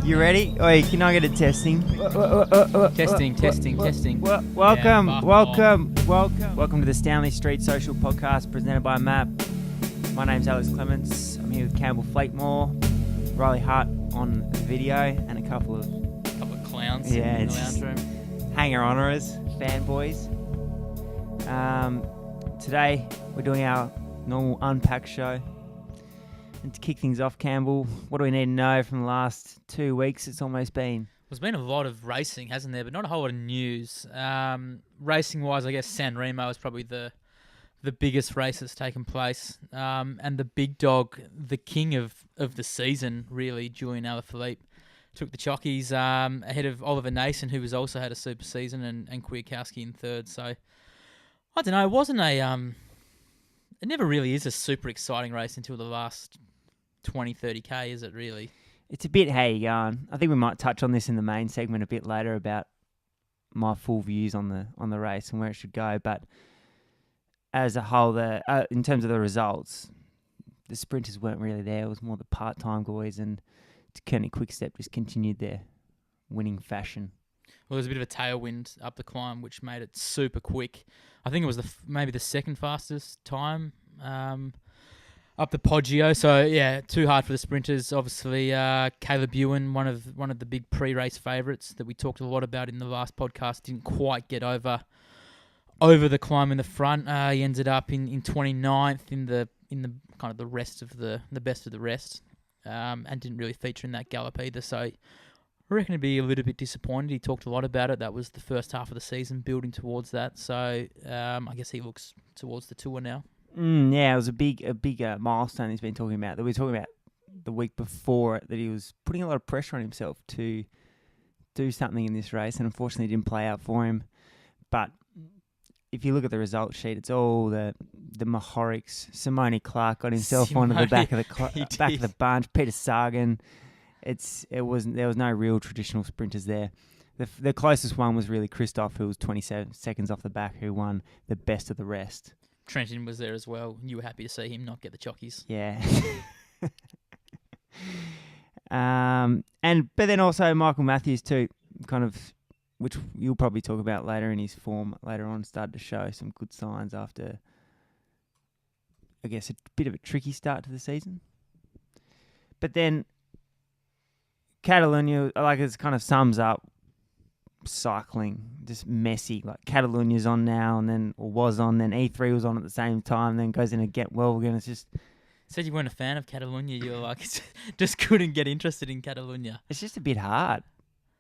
You ready? Oi, can I get a testing? Testing. Welcome to the Stanley Street Social Podcast presented by Matt. My name's Alex Clements. I'm here with Campbell Flakemore, Riley Hart on video, and a couple of clowns in the lounge room. Hanger-honorers, fanboys. Today, we're doing our normal Unpack show. And to kick things off, Campbell, what do we need to know from the last 2 weeks it's almost been? There's been a lot of racing, hasn't there? But not a whole lot of news. Racing-wise, I guess Remo is probably the biggest race that's taken place. And the big dog, the king of the season, really, Julian Alaphilippe, took the chockies ahead of Oliver Nason, who was also had a super season, and Kwiatkowski in third. So, I don't know. It wasn't a... It never really is a super exciting race until the last 20, 30k, is it really? It's a bit how you going. I think we might touch on this in the main segment a bit later about my full views on the race and where it should go. But as a whole, in terms of the results, the sprinters weren't really there. It was more the part-time guys, and Kearney Quickstep just continued their winning fashion. Well, there's a bit of a tailwind up the climb, which made it super quick. I think it was maybe the second fastest time up the Poggio. So yeah, too hard for the sprinters. Obviously, Caleb Ewan, one of the big pre-race favourites that we talked a lot about in the last podcast, didn't quite get over the climb in the front. He ended up in 29th in the kind of the rest of the best of the rest, and didn't really feature in that gallop either. So I reckon he'd be a little bit disappointed. He talked a lot about it. That was the first half of the season, building towards that. So I guess he looks towards the Tour now. Yeah, it was a big milestone he's been talking about. That we were talking about the week before it, that he was putting a lot of pressure on himself to do something in this race, and unfortunately it didn't play out for him. But if you look at the result sheet, it's all the Mahoricks. Simone Clark got himself onto the back of the bunch. Peter Sagan. There was no real traditional sprinters there. The closest one was really Christoph, who was 27 seconds off the back, who won the best of the rest. Trenton was there as well. You were happy to see him not get the chockies. Yeah. But then also Michael Matthews too, kind of, which you'll probably talk about later in his form later on, started to show some good signs after, I guess, a bit of a tricky start to the season. But then Catalonia, like, it kind of sums up cycling, just messy. Like, Catalonia's on now, then E3 was on at the same time, then goes in and get well again. It's just... Said you weren't a fan of Catalonia. You were like, just couldn't get interested in Catalonia. It's just a bit hard.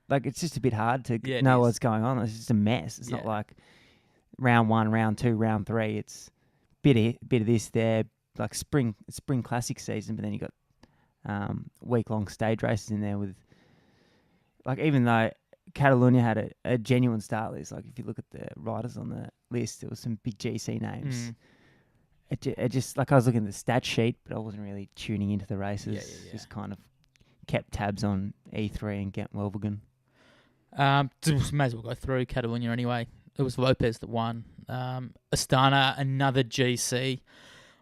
Like, it's just a bit hard to know what's going on. It's just a mess. It's not like round 1, round 2, round 3. It's bit of this there, like spring classic season, but then you got week-long stage races in there with, like, even though Catalonia had a genuine start list, like if you look at the riders on the list, there was some big GC names. It just, like, I was looking at the stat sheet, but I wasn't really tuning into the races. Just kind of kept tabs on E3 and Gent Wevelgem. May as well go through Catalonia anyway. It was Lopez that won. Astana, another GC.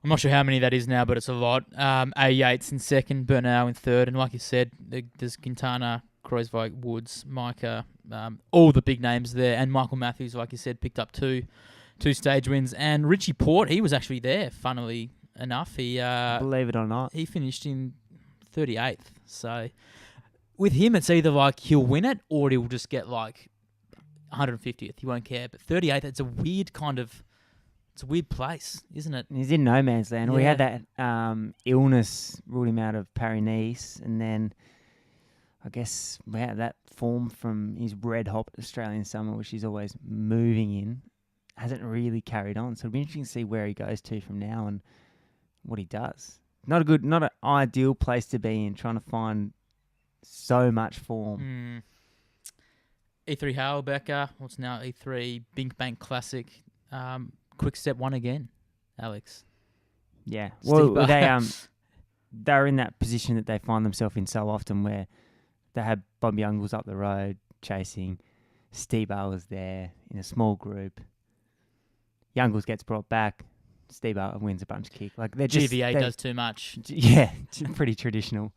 I'm not sure how many that is now, but it's a lot. A. Yates in second, Bernal in third, and like you said, there's Quintana, Kruijswijk, Woods, Micah, all the big names there, and Michael Matthews, like you said, picked up two stage wins, and Richie Porte, he was actually there, funnily enough. He believe it or not, he finished in 38th. So with him, it's either like he'll win it or he'll just get like 150th. He won't care. But 38th, it's a weird place, isn't it? He's in no man's land. Yeah. We had that illness ruled him out of Paris-Nice, and then I guess that form from his red hot Australian summer, which he's always moving in, hasn't really carried on. So it'll be interesting to see where he goes to from now and what he does. Not an ideal place to be in, trying to find so much form. E3 Hailbecker, what's now E3 Bink Bank Classic. Quickstep won again, Alex. Yeah. Well, they're in that position that they find themselves in so often, where they had Bob Youngles up the road chasing. Steve was there in a small group. Youngles gets brought back. Steber wins a bunch kick. Like GVA does too much. Yeah, it's pretty traditional.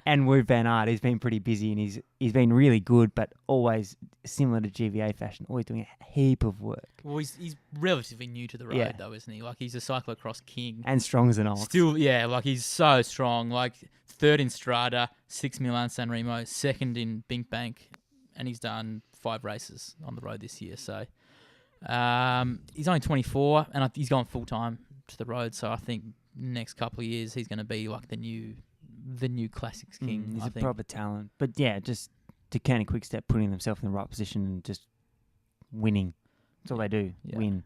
And Wout van Aert, he's been pretty busy and he's been really good, but always similar to GVA fashion, always doing a heap of work. Well, he's relatively new to the road though, isn't he? Like he's a cyclocross king. And strong as an ox. Still, yeah, like he's so strong. Like 3rd in Strada, 6th Milan San Remo, 2nd in Bink Bank, and he's done 5 races on the road this year. So he's only 24, and he's gone full time to the road. So I think next couple of years he's going to be like the new classics king. He's a proper talent. But yeah, just Deceuninck Quick-Step putting themselves in the right position and just winning. That's all they do, win.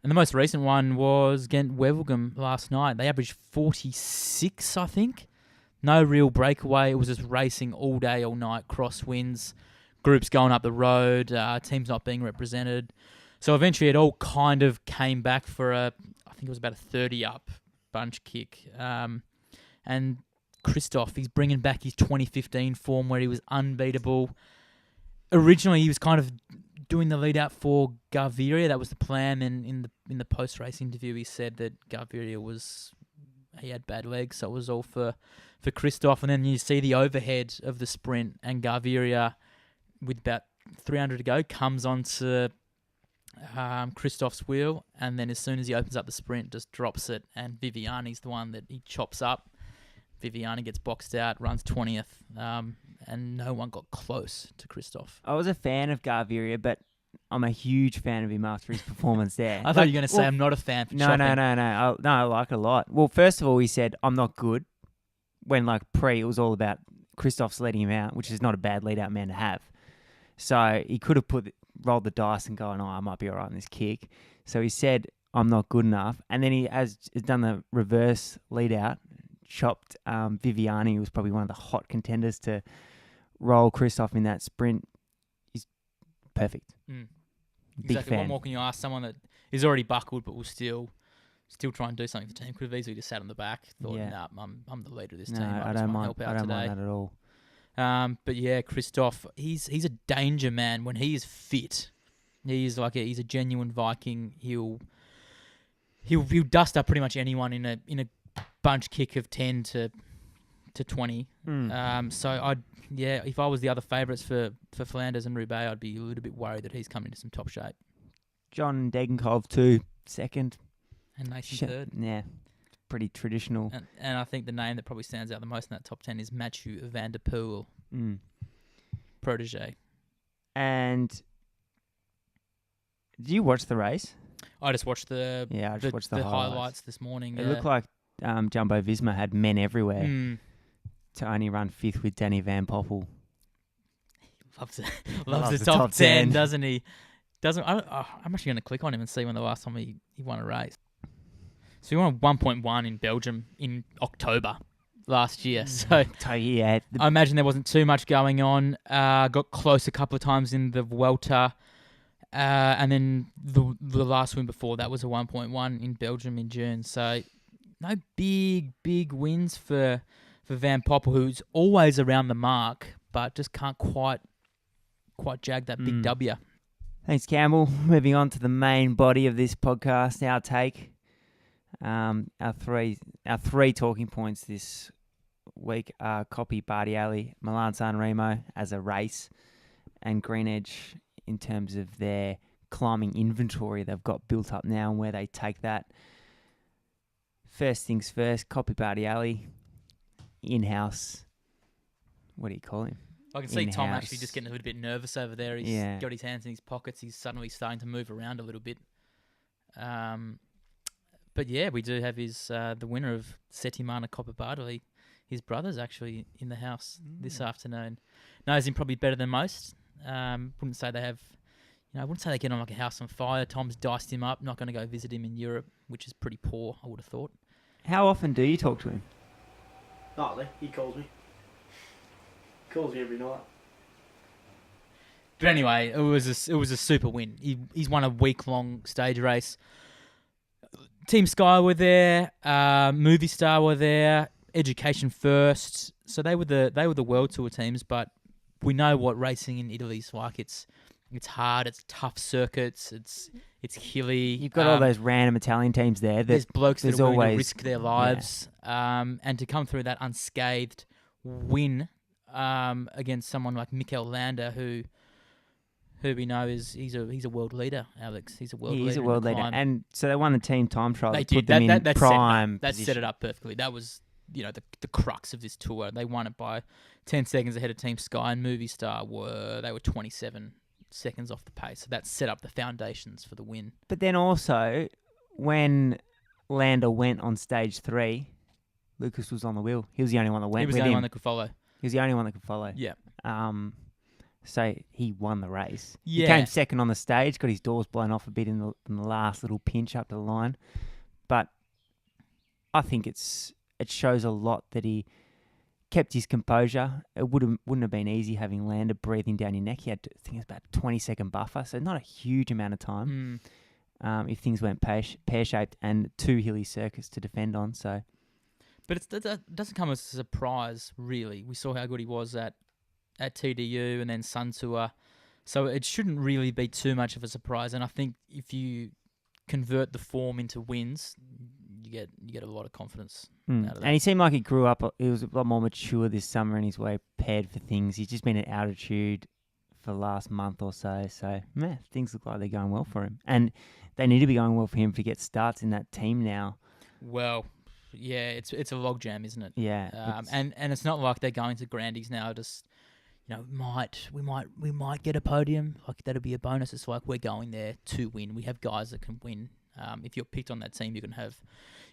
And the most recent one was Gent Wevelgem last night. They averaged 46, I think. No real breakaway. It was just racing all day, all night, crosswinds, groups going up the road, teams not being represented. So eventually it all kind of came back for I think it was about a 30-up bunch kick. And Christoph, he's bringing back his 2015 form where he was unbeatable. Originally, he was kind of doing the lead out for Gaviria. That was the plan. And in the post-race interview, he said that Gaviria he had bad legs, so it was all for Christoph. And then you see the overhead of the sprint, and Gaviria, with about 300 to go, comes onto Christoph's wheel, and then as soon as he opens up the sprint, just drops it, and Viviani's the one that he chops up. Viviani gets boxed out, runs 20th, and no one got close to Christoph. I was a fan of Gaviria, but I'm a huge fan of him after his performance there. I thought you were going to say I'm not a fan for chopping. No. I like it a lot. Well, first of all, he said, I'm not good. When, it was all about Christoph's letting him out, which is not a bad lead-out man to have. So he could have rolled the dice and gone, I might be all right in this kick. So he said, I'm not good enough. And then he has done the reverse lead-out, chopped Viviani, who was probably one of the hot contenders to roll Christoph in that sprint. He's perfect. Big exactly. fan. What more can you ask someone that is already buckled but will still try and do something for the team? Could have easily just sat on the back, thought, I'm the leader of this team. I don't mind that at all. But yeah, Christoph, he's a danger man when he is fit. He's a genuine Viking. He'll dust up pretty much anyone in a bunch kick of 10 to 20. So if I was the other favourites for Flanders and Roubaix, I'd be a little bit worried that he's coming into some top shape. John Degenkov too, 2nd. And Nathan 3rd. Yeah, pretty traditional. And I think the name that probably stands out the most in that top 10 is Mathieu van der Poel, protege. And do you watch the race? I just watched the highlights this morning. It looked like Jumbo Visma had men everywhere to only run 5th with Danny Van Poppel. Loves the top 10, doesn't he? I'm actually going to click on him and see when the last time he won a race. So he won 1.1 in Belgium in October last year. So yeah, I imagine there wasn't too much going on. Got close a couple of times in the Vuelta. And then the last win before that was a 1.1 in Belgium in June. So no big wins for Van Poppel, who's always around the mark, but just can't quite jag that big W. Thanks, Campbell. Moving on to the main body of this podcast, our take. Our three talking points this week are Coppi Bardiali, Milan San Remo as a race, and Green Edge in terms of their climbing inventory they've got built up now and where they take that. First things first, Coppi Bardiali, in-house. What do you call him? I can see Tom actually just getting a little bit nervous over there. He's got his hands in his pockets. He's suddenly starting to move around a little bit. But yeah, we do have the winner of Settimana Coppa Bardiali. His brother's actually in the house this afternoon. Knows him probably better than most. Wouldn't say they have, I wouldn't say they get on like a house on fire. Tom's diced him up. Not going to go visit him in Europe, which is pretty poor, I would have thought. How often do you talk to him? Nightly. He calls me. Calls me every night. But anyway, it was a super win. He's won a week-long stage race. Team Sky were there. Movie Star were there. Education First. So they were the World Tour teams, but we know what racing in Italy's like. It's It's hard. It's tough circuits. It's hilly. You've got all those random Italian teams there. There's blokes that are willing to risk their yeah. lives, and to come through that unscathed win against someone like Mikel Landa, who we know he's a world leader, Alex. He's a world leader. He's a world leader, and so they won the team time trial. They put did. them in That prime. That set it up perfectly. That was the crux of this tour. They won it by 10 seconds ahead of Team Sky, and Movistar were 27 seconds off the pace. So that set up the foundations for the win. But then also, when Landa went on stage 3, Lucas was on the wheel. He was the only one that went. He was the only one that could follow. He was the only one that could follow. Yeah. So he won the race. Yeah. He came second on the stage, got his doors blown off a bit in the last little pinch up to the line. But I think it shows a lot that he kept his composure. It wouldn't have been easy having Landa breathing down your neck. He had, I think it was about a 20-second buffer, so not a huge amount of time if things went pear-shaped, and 2 hilly circuits to defend on. So, but it doesn't come as a surprise, really. We saw how good he was at TDU and then Sun Tour, so it shouldn't really be too much of a surprise. And I think if you convert the form into wins, you get a lot of confidence out of that. And he seemed like he grew up. He was a lot more mature this summer in his way prepared for things. He's just been at altitude for the last month or so. So, things look like they're going well for him. And they need to be going well for him to get starts in that team now. Well, yeah, it's a logjam, isn't it? Yeah. And it's not like they're going to Grandies now. Just we might get a podium. Like, that'll be a bonus. It's like we're going there to win. We have guys that can win. If you're picked on that team, you're gonna have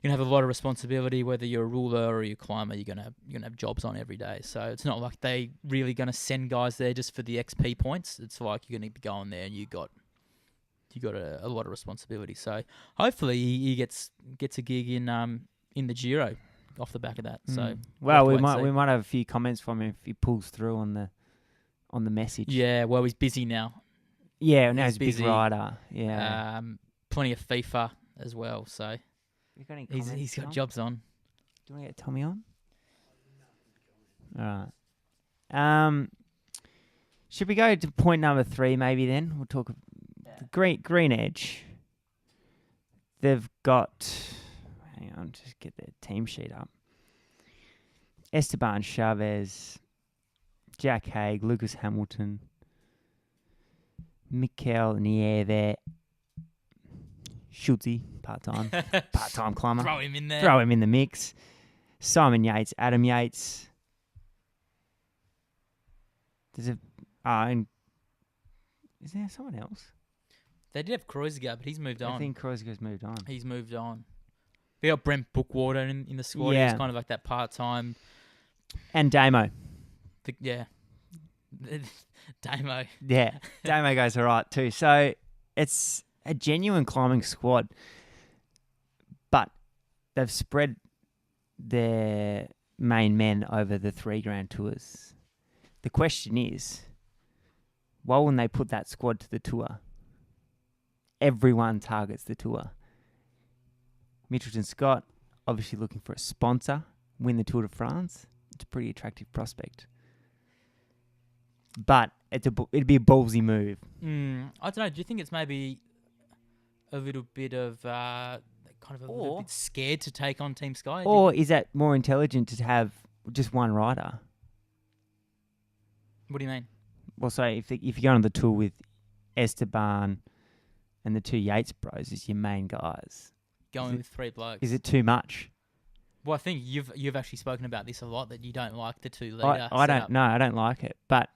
a lot of responsibility. Whether you're a ruler or you're a climber, you're gonna have jobs on every day. So it's not like they really gonna send guys there just for the XP points. It's like you're gonna be going there and you got a lot of responsibility. So hopefully he gets a gig in the Giro off the back of that. So we might have a few comments from him if he pulls through on the message. Yeah, well, he's busy now. Yeah, now he's a busy. big rider. Yeah. Plenty of FIFA as well, so he's got jobs on. Do you want to get Tommy on? All right. Should we go to point number 3 maybe then? We'll talk the Green Edge. They've got... Hang on, just get their team sheet up. Esteban Chavez, Jack Haig, Lucas Hamilton, Mikel Nieve, Schultze, part-time climber. Throw him in there. Throw him in the mix. Simon Yates, Adam Yates. Is there someone else? They did have Kreuziger, but he's moved on. I think Kreuziger's moved on. He's moved on. They got Brent Bookwater in the squad. Yeah. He's kind of like that part-time. And Damo. Yeah. Damo. Yeah, Damo goes all right too. So it's a genuine climbing squad, but they've spread their main men over the 3 Grand Tours. The question is, why wouldn't they put that squad to the tour? Everyone targets the tour. Mitchelton-Scott, obviously looking for a sponsor, win the Tour de France. It's a pretty attractive prospect. But it'd be a ballsy move. I don't know. Do you think it's maybe a little bit of little bit scared to take on Team Sky? Or is that more intelligent to have just one rider? What do you mean? Well, so if you go on the tour with Esteban and the 2 Yates bros as your main guys, going with 3 blokes, is it too much? Well, I think you've actually spoken about this a lot, that you don't like the 2 leader. I don't. No, I don't like it. But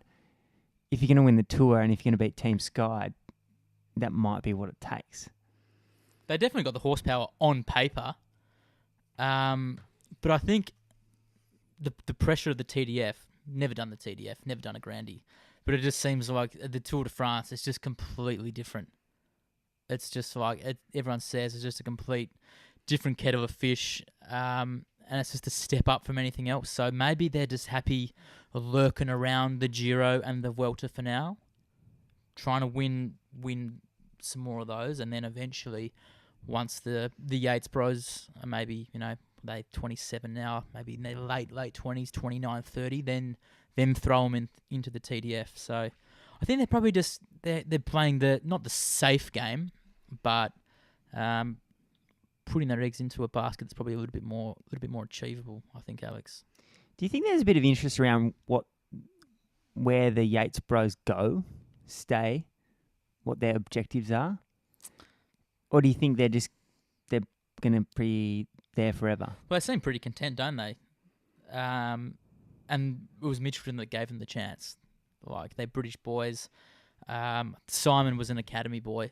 if you're going to win the tour and if you're going to beat Team Sky, that might be what it takes. They definitely got the horsepower on paper, but I think the pressure of the TDF. Never done the TDF, never done a Grandie, but it just seems like the Tour de France is just completely different. It's just like everyone says, it's just a complete different kettle of fish, and it's just a step up from anything else. So maybe they're just happy lurking around the Giro and the Vuelta for now, trying to win some more of those, and then eventually, once the Yates bros are maybe, they're 27 now, maybe in their late 20s, 29, 30, then them throw them into the TDF. So I think they're probably just they're playing not the safe game, but putting their eggs into a basket that's probably a little bit more achievable. I think, Alex. Do you think there's a bit of interest around where the Yates bros stay, what their objectives are, or do you think they're going to be there forever? Well, they seem pretty content, don't they? And it was Mitchelton that gave them the chance. Like, they're British boys. Simon was an academy boy.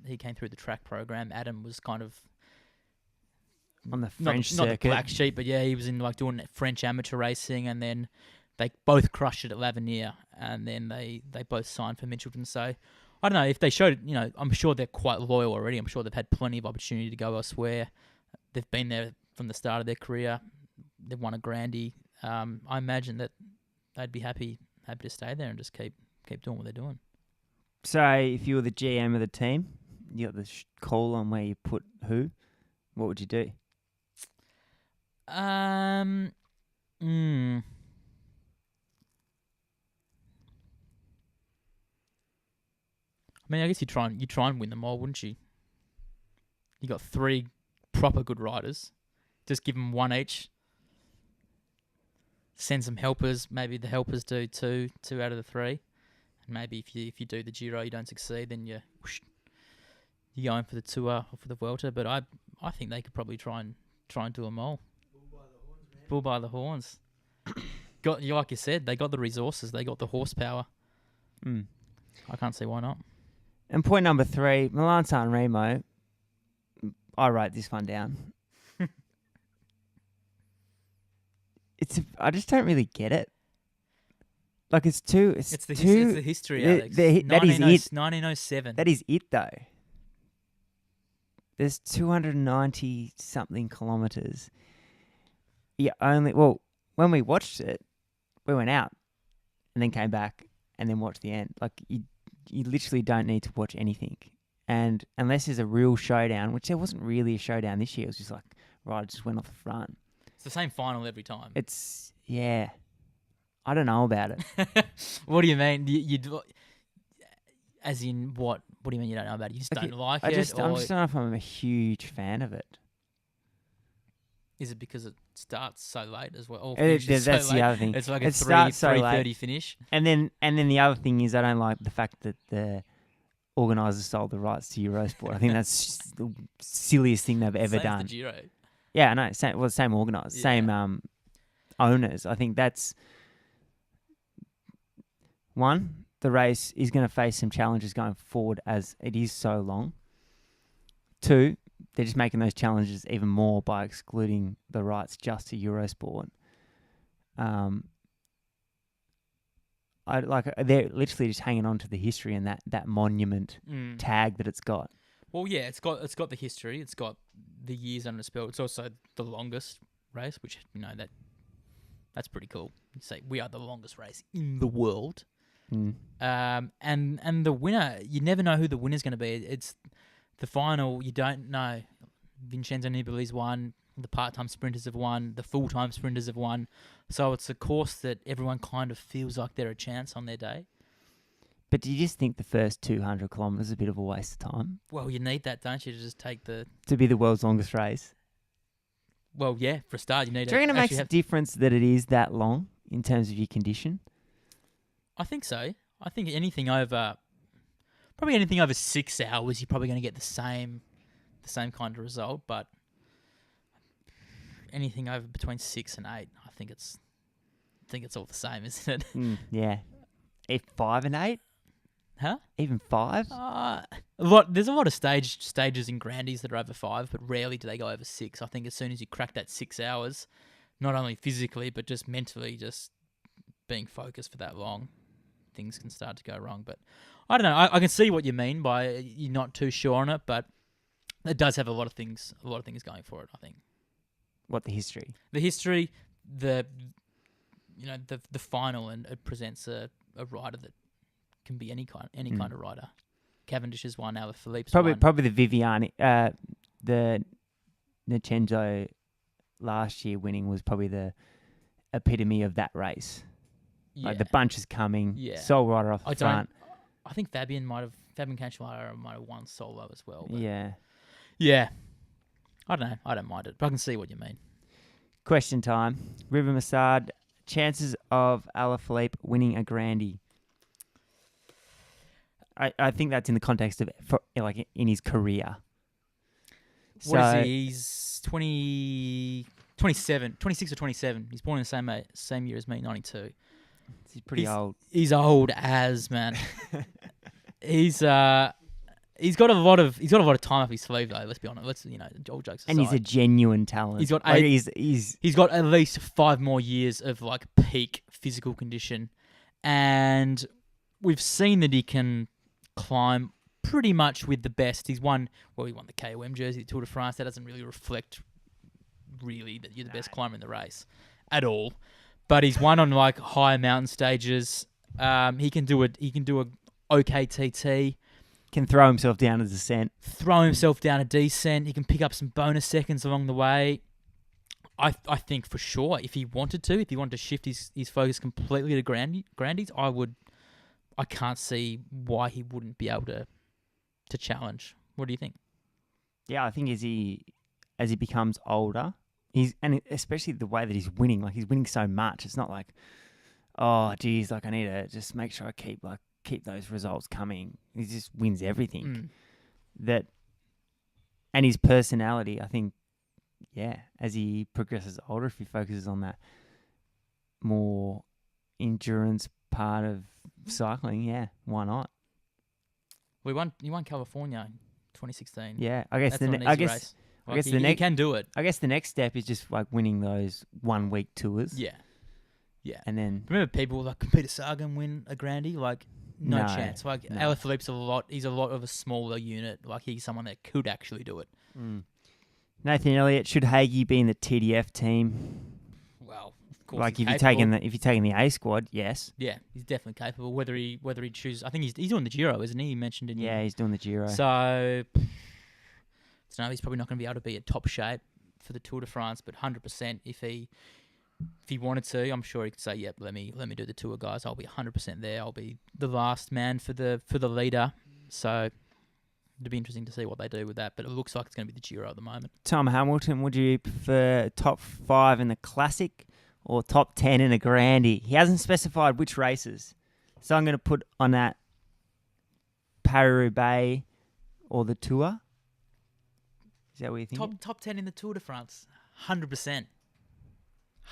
He came through the track program. Adam was kind of on the French not circuit. The black sheep, but yeah, he was in like doing French amateur racing, and then they both crushed it at Laverniere, and then they both signed for Mitchelton. So I don't know if they showed, I'm sure they're quite loyal already. I'm sure they've had plenty of opportunity to go elsewhere. They've been there from the start of their career. They've won a Grandy. I imagine that they'd be happy to stay there and just keep doing what they're doing. So if you were the GM of the team, you got the call on where you put who, what would you do? I mean, I guess you try and win them all, wouldn't you? You got 3 proper good riders. Just give them 1 each. Send some helpers. Maybe the helpers do two out of the 3. And maybe if you do the Giro, you don't succeed, then you're going for the Tour or for the Vuelta. But I think they could probably try and do them all. Bull by the horns. Like you said, they got the resources. They got the horsepower. I can't see why not. And point number 3, Milan San Remo. I wrote this one down. I just don't really get it. Like it's the history, Alex. That is it. 1907. That is it, though. There's 290 something kilometers. When we watched it, we went out and then came back and then watched the end. Like you literally don't need to watch anything. And unless there's a real showdown, which there wasn't really a showdown this year, it was just like riders just went off the front. It's the same final every time. I don't know about it. What do you mean? As in what? What do you mean you don't know about it? You just don't like it? I just don't know if I'm a huge fan of it. Is it because it starts so late as well? That's the other thing. It's like a 3:30 finish. And then the other thing is I don't like the fact that the organisers sold the rights to Eurosport. I think that's the silliest thing they've ever done. The Giro. Yeah, I know. Same organisers, same owners. I think that's one. The race is going to face some challenges going forward as it is so long. 2, they're just making those challenges even more by excluding the rights just to Eurosport. They're literally just hanging on to the history and that monument tag that it's got. Well, yeah, it's got the history. It's got the years under its belt. It's also the longest race, which that's pretty cool. You say we are the longest race in the world. And the winner, you never know who the winner's going to be. It's the final. You don't know. Vincenzo Nibali's won. The part-time sprinters have won. The full-time sprinters have won. So it's a course that everyone kind of feels like they're a chance on their day. But do you just think the first 200 kilometres is a bit of a waste of time? Well, you need that, don't you, to just take to be the world's longest race? Well, yeah, for a start, you need Do you reckon it makes a difference that it is that long in terms of your condition? I think so. I think anything over 6 hours, you're probably going to get the same kind of result. But anything over between 6 and 8, I think it's all the same, isn't it? Yeah. If 5 and 8, huh? Even 5. There's a lot of stages in Grandies that are over 5, but rarely do they go over 6. I think as soon as you crack that 6 hours, not only physically but just mentally, just being focused for that long, things can start to go wrong. But I don't know. I can see what you mean by you're not too sure on it, but it does have a lot of things going for it, I think. What, the history? The history, the final, and it presents a rider that can be any kind of rider. Cavendish has won, Alaphilippe's won. Probably the Viviani, the Vincenzo last year winning was probably the epitome of that race. Yeah. Like the bunch is coming, sole rider off the front. I think Fabian Cancellara might have won solo as well. Yeah. Yeah. I don't know. I don't mind it, but I can see what you mean. Question time. River Massad, chances of Alaphilippe winning a Grandie. I think that's in the context of in his career. What is he? He's 27, 26 or 27. He's born in the same year as me, 92. He's pretty old. He's old as, man. He's got a lot of time up his sleeve though. Let's be honest. All jokes aside. And he's a genuine talent. He's got he's got at least 5 more years of peak physical condition, and we've seen that he can climb pretty much with the best. He won the KOM jersey, the Tour de France. That doesn't really reflect that you're the best climber in the race at all. But he's won on higher mountain stages. He can do a okay TT. Can throw himself down a descent. He can pick up some bonus seconds along the way. I think for sure if he wanted to shift his focus completely to Grandies, I can't see why he wouldn't be able to challenge. What do you think? Yeah, I think as he becomes older, and especially the way that he's winning, he's winning so much. It's not oh geez, I need to just make sure I keep those results coming. He just wins everything. And his personality, I think, as he progresses older, if he focuses on that more endurance part of cycling, why not? He won California in 2016. Yeah, I guess race. He can do it. I guess the next step is just winning those 1 week tours. Yeah. Yeah. And then remember people Peter Sagan win a Grandie? No chance. Alaphilippe's he's a lot of a smaller unit. He's someone that could actually do it. Nathan Elliott, should Hagee be in the TDF team? Well, of course. If you're taking the A squad, yes. Yeah, he's definitely capable. Whether he chooses, I think he's doing the Giro, isn't he? He mentioned it. Yeah, he's doing the Giro. So, he's probably not going to be able to be at top shape for the Tour de France, but 100% if he wanted to, I'm sure he could say, "Yep, let me do the tour, guys. I'll be 100% there. I'll be the last man for the leader." So it'd be interesting to see what they do with that. But it looks like it's going to be the Giro at the moment. Tom Hamilton, would you prefer top 5 in the Classic or top 10 in a Grandie? He hasn't specified which races, so I'm going to put on that Paris-Roubaix or the Tour. Is that what you think? Top 10 in the Tour de France, 100%.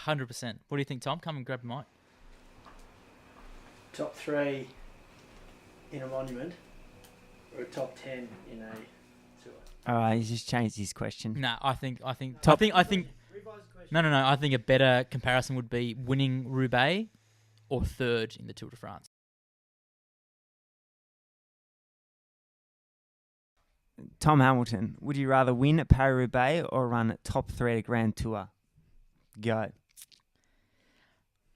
100%. What do you think, Tom? Come and grab a mic. Top 3 in a monument or a top 10 in a tour? All right, he's just changed his question. No, I think. No. I think a better comparison would be winning Roubaix or 3rd in the Tour de France. Tom Hamilton, would you rather win at Paris-Roubaix or run at top 3 at a Grand Tour? Go.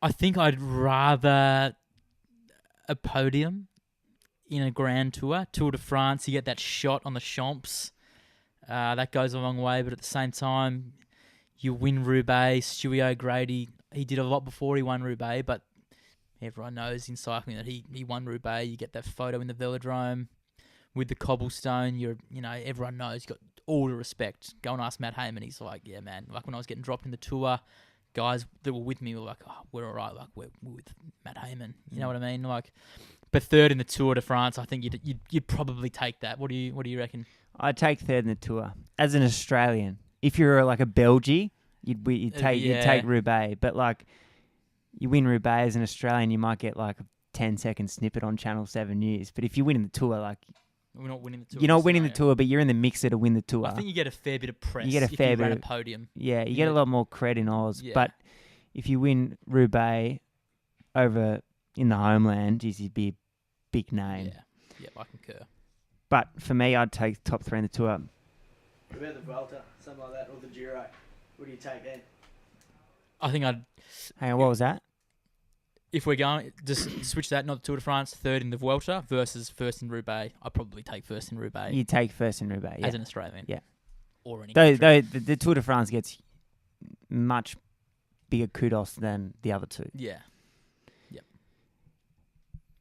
I think I'd rather a podium in a Grand Tour. Tour de France, you get that shot on the Champs. That goes a long way, but at the same time, you win Roubaix. Stewie O'Grady, he did a lot before he won Roubaix, but everyone knows in cycling that he won Roubaix. You get that photo in the Velodrome with the cobblestone. Everyone knows. You got all the respect. Go and ask Matt Hayman. He's like, yeah, man. When I was getting dropped in the Tour, guys that were with me were like, oh, we're all right. We're with Matt Hayman. You know what I mean? But 3rd in the Tour de France, I think you'd probably take that. What do you reckon? I'd take 3rd in the Tour as an Australian. If you're a Belgie, you'd take Roubaix. But you win Roubaix as an Australian, you might get a 10-second snippet on Channel 7 News. But if you win in the Tour, we're not winning the Tour. You're not winning the Tour, but you're in the mixer to win the Tour. I think you get a fair bit of press. You get a fair bit of podium. Yeah, you get a lot more cred in Oz. Yeah. But if you win Roubaix over in the homeland, you'd be a big name. Yeah, I concur. But for me, I'd take top 3 in the Tour. What about the Vuelta, something like that, or the Giro? What do you take then? I think I'd... Hang on, what was that? If we're going, just switch that, not the Tour de France, 3rd in the Vuelta versus 1st in Roubaix. I'd probably take 1st in Roubaix. You take 1st in Roubaix, yeah. As an Australian. Yeah. Or any country. The Tour de France gets much bigger kudos than the other two. Yeah. Yep.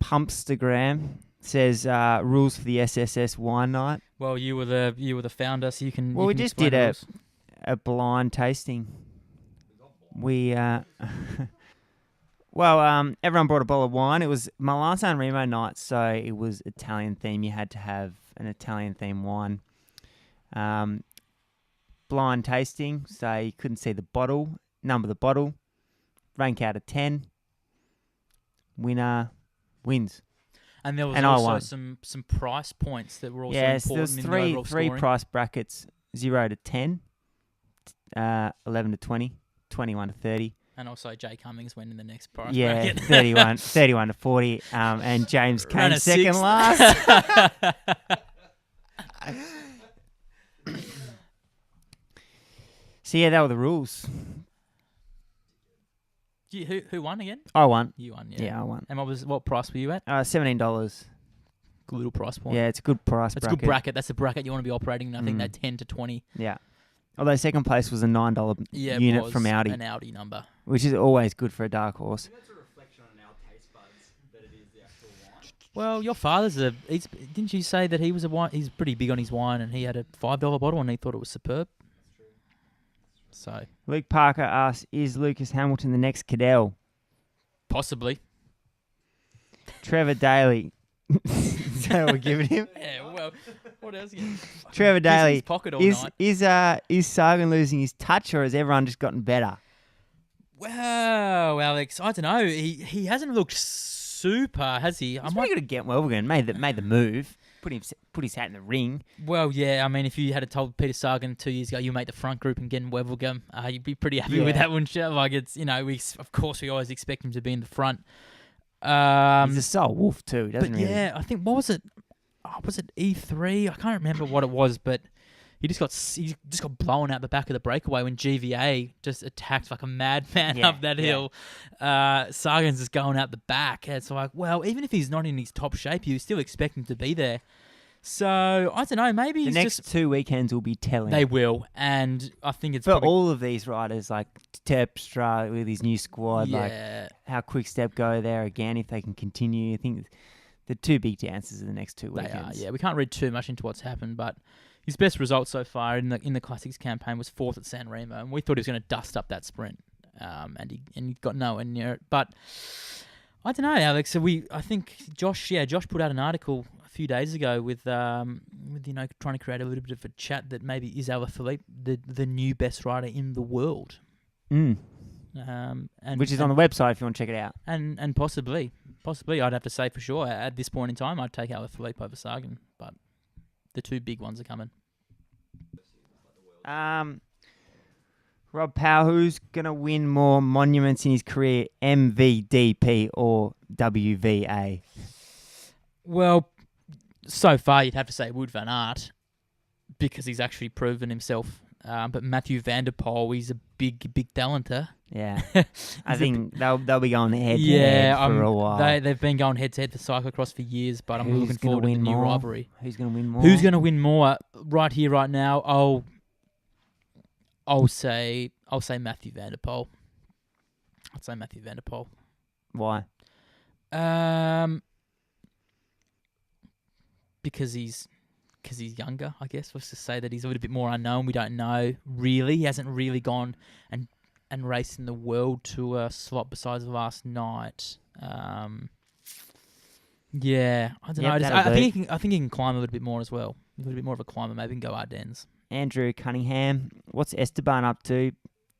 Pumpstagram, says rules for the SSS wine night. Well, you were the founder, so you can. Well, we just did a blind tasting. We well, everyone brought a bottle of wine. It was Milan and Remo night, so it was Italian theme. You had to have an Italian themed wine. Blind tasting, so you couldn't see the bottle, number the bottle, rank out of 10. Winner wins. And there was also some price points that were also important in the overall three scoring. price brackets: 0 to 10, 11 to 20, 21 to 30. And also Jay Cummings went in the next price yeah, bracket. 31 to 40. And James came second sixth. last. So yeah, that were the rules. Who won again? I won. You won, yeah. Yeah, I won. And what price were you at? $17. Good little price point. Yeah, it's a good price That's bracket. a good bracket. That's the bracket you want to be operating in. I think that 10 to 20. Yeah. Although second place was a $9 unit from Audi. An Audi number. Which is always good for a dark horse. That's a reflection on our taste buds that it is the actual wine. Well, your father's didn't you say that he was a wine? He's pretty big on his wine, and he had a $5 bottle, and he thought it was superb. That's true. So Luke Parker asks, is Lucas Hamilton the next Cadell? possibly. Trevor Daly. Is that what we're giving him? Yeah. Well, what else? Trevor Daly. His pocket all Is night. Sagan losing his touch, or has everyone just gotten better? Well, Alex, I don't know. He hasn't looked super, has he? He's pretty good at getting well again. Made the move. Put his hat in the ring. Well, yeah. I mean, if you had told Peter Sagan 2 years ago you make the front group and get in Wevelgem, you'd be pretty happy with that, wouldn't you? Like it's we always expect him to be in the front. He's a soul wolf too, doesn't he? Yeah, I think what was it? Was it E3? I can't remember what it was, but he just got blown out the back of the breakaway when GVA just attacked like a madman up that hill. Sagan's just going out the back. It's like, well, even if he's not in his top shape, you still expect him to be there. So I don't know. Maybe the next 2 weekends will be telling. They will, and I think it's for all of these riders like Terpstra with his new squad. Yeah. Like how Quick Step go there again if they can continue. I think the two big chances are the next 2 weekends. They are. Yeah, we can't read too much into what's happened, but his best result so far in the Classics campaign was 4th at San Remo, and we thought he was going to dust up that sprint, and he got nowhere near it. But I don't know, Alex. So I think Josh put out an article a few days ago with trying to create a little bit of a chat that maybe is Alaphilippe the new best rider in the world. And which is on the website if you want to check it out. And possibly I'd have to say for sure at this point in time I'd take Alaphilippe over Sagan, but the two big ones are coming. Rob Powell, who's going to win more monuments in his career, MVDP or WVA? Well, so far you'd have to say Wout van Aert because he's actually proven himself. But Matthew Van Der Poel, he's a big talenter. Yeah, I think they'll be going head to head for a while. They've been going head to head for cyclocross for years, but I'm looking forward to the new rivalry. Who's going to win more? Who's going to win more? Right here, right now, I'll say Matthew Van Der Poel. I'd say Matthew Van Der Poel. Why? Because he's younger, I guess. Let's just say that he's a little bit more unknown. We don't know, really. He hasn't really gone and raced in the World Tour slot besides last night. I don't know. I think he can climb a little bit more as well. A little bit more of a climber. Maybe can go Ardennes. Andrew Cunningham, what's Esteban up to?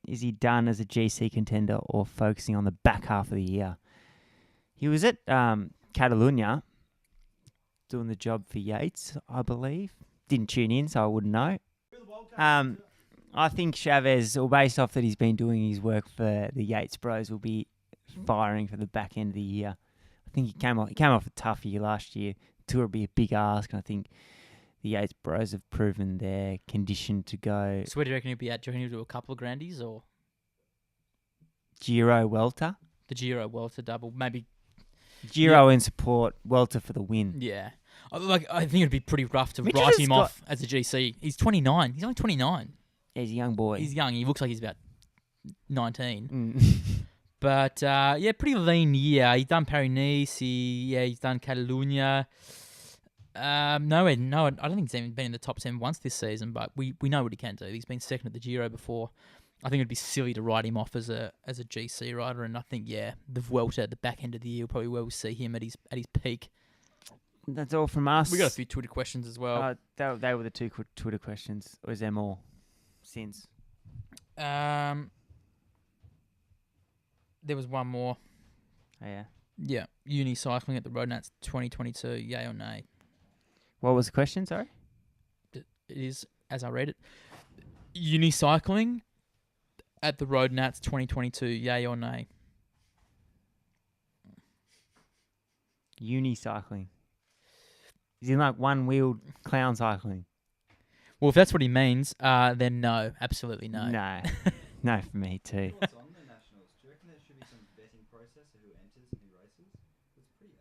Is he done as a GC contender or focusing on the back half of the year? He was at Catalunya doing the job for Yates, I believe. Didn't tune in, so I wouldn't know. I think Chavez, or based off that he's been doing his work for the Yates Bros, will be firing for the back end of the year. I think he came off a tough year last year. Tour would be a big ask, and I think the Yates Bros have proven their condition to go. So where do you reckon he'll be at? Do you reckon he'll do a couple of Grandies or Giro Welter? The Giro Welter double, maybe. Giro in support, Welter for the win. Yeah. I think it'd be pretty rough to write him off as a GC. He's 29. He's only 29. Yeah, he's a young boy. He's young. He looks like he's about 19. But pretty lean year. He's done Paris-Nice. He's done Catalunya. I don't think he's even been in the top 10 once this season, but we know what he can do. He's been second at the Giro before. I think it'd be silly to write him off as a GC rider, and I think the Vuelta at the back end of the year probably will see him at his peak. That's all from us. We got a few Twitter questions as well. They were the two Twitter questions, or is there more since? There was one more. Oh, yeah. Yeah, uni cycling at the Road Nats 2022, yay or nay? What was the question, sorry? It is, as I read it, uni cycling at the Road Nats 2022, yay or nay? Uni cycling. Is he like one-wheeled clown cycling? Well, if that's what he means, then no, absolutely no. No. No for me too. What's on the nationals? Do you reckon there should be some vetting process of who enters and who races? It's pretty.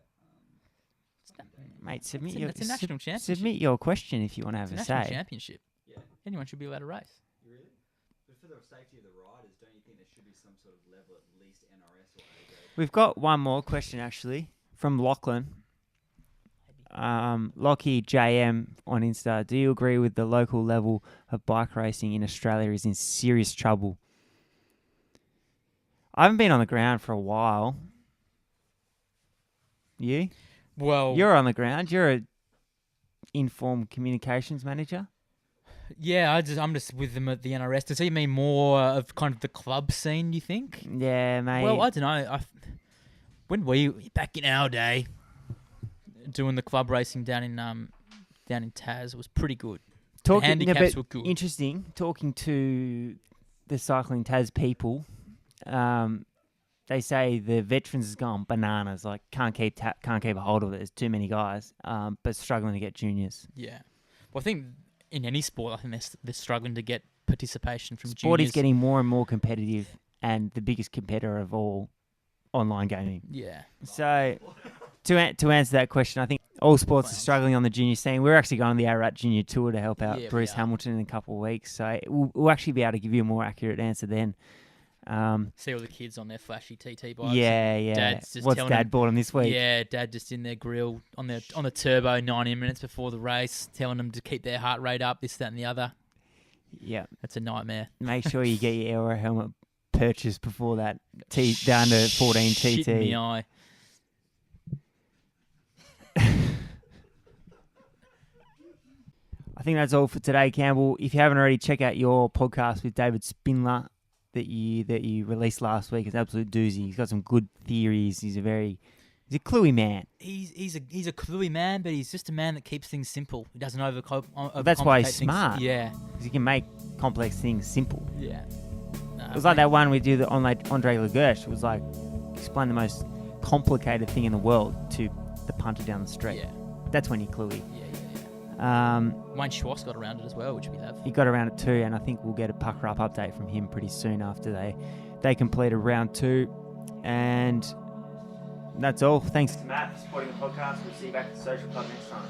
Mate, It's a national championship. submit your question if you want to have It's a a national say. championship. Yeah. Anyone should be allowed to race. Really? But for the safety of the riders, don't you think there should be some sort of level at least NRS or A grade? We've got one more question actually from Lachlan. Lockie JM on Insta. Do you agree with the local level of bike racing in Australia is in serious trouble? I haven't been on the ground for a while. You? Well, You're on the ground. You're a informed communications manager. yeah, I'm just with them at the NRS. Does he mean more of kind of the club scene, you think? Yeah, mate. Well, I don't know. When we back in our day doing the club racing down in Taz, it was pretty good. The handicaps were good. Interesting. Talking to the Cycling Taz people, they say the veterans has gone bananas. Like can't keep a hold of it. There's too many guys, but struggling to get juniors. Yeah. Well, I think in any sport, I think they're struggling to get participation from Sport juniors. is getting more and more competitive, and the biggest competitor of all, online gaming. Yeah. So, to answer that question, I think all sports are struggling on the junior scene. We're actually going on the Ararat Junior Tour to help out Yeah, we Bruce are. Hamilton in a couple of weeks. So we'll actually be able to give you a more accurate answer then. See all the kids on their flashy TT bikes. Yeah. Dad's just What's telling Dad them- bought him this week? Yeah, Dad just in their grill on the turbo 90 minutes before the race, telling them to keep their heart rate up, this, that, and the other. Yeah. That's a nightmare. Make sure you get your aero helmet purchased before that down to 14 Shit in TT. the eye. I think that's all for today, Campbell. If you haven't already, check out your podcast with David Spindler that you released last week. It's an absolute doozy. He's got some good theories. He's a cluey man. He's a cluey man, but he's just a man that keeps things simple. He doesn't overcomplicate That's why he's things. smart. Yeah. Because he can make complex things simple. Yeah. It was like that one we did on like Andre Lagersh. It was like explain the most complicated thing in the world to the punter down the street. Yeah. That's when you're cluey. Yeah. Wayne Schwartz got around it as well, which we have. He got around it too, and I think we'll get a pucker up update from him pretty soon after they completed round 2. And that's all. Thanks to Matt for supporting the podcast. We'll see you back at the Social Club next time.